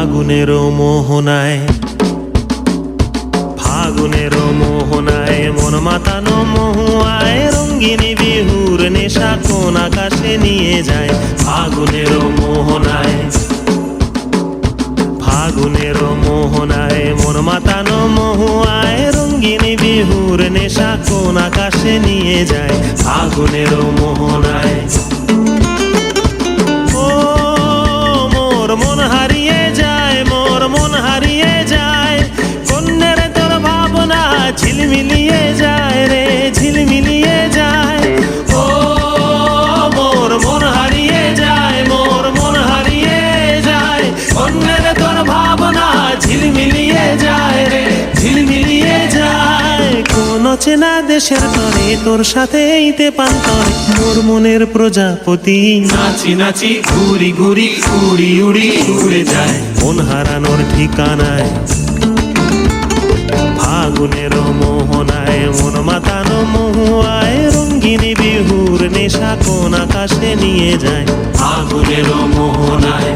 ফাগুনেরও মোহনায়, ফাগুনেরও মোহনায় মন মাতানো মহুয়ায় রঙ্গিনী বিহুর নেশা কোন আকাশে নিয়ে যায়। ফাগুনেরও মোহনায়, ফাগুনেরও মোহনায় মন মাতানো মহুয়ায় রঙ্গিনী বিহুর নেশা কোন আকাশে নিয়ে যায়। ফাগুনেরও মোহনায় ও মোর মন হারিয়ে যায়, মোর মন হারিয়ে যায়, কন্যের তোর ভাবনা ঝিলমিলিয়ে যায় রে, ঝিলমিলিয়ে যায়। ও মোর মন হারিয়ে যায়, মোর মন হারিয়ে যায়, কন্যের তোর ভাবনা ঝিলমিলিয়ে যায় রে, ঝিলমিলিয়ে যায়। কোন চেনা দেশের তরে তোর সাথে এইতে পান্তরে মোর মনের প্রজাপতি নাচি নাচি ঘুরি ঘুরি উড়ি উড়ি উড়ে যায় মন হারানোর ঠিকানায়। ফাগুনেরও মোহনায় মন মাতানো মহুয়ায় রঙ্গিনী বিহুর নেশা কোন আকাশে নিয়ে যায়। ফাগুনেরও মোহনায়।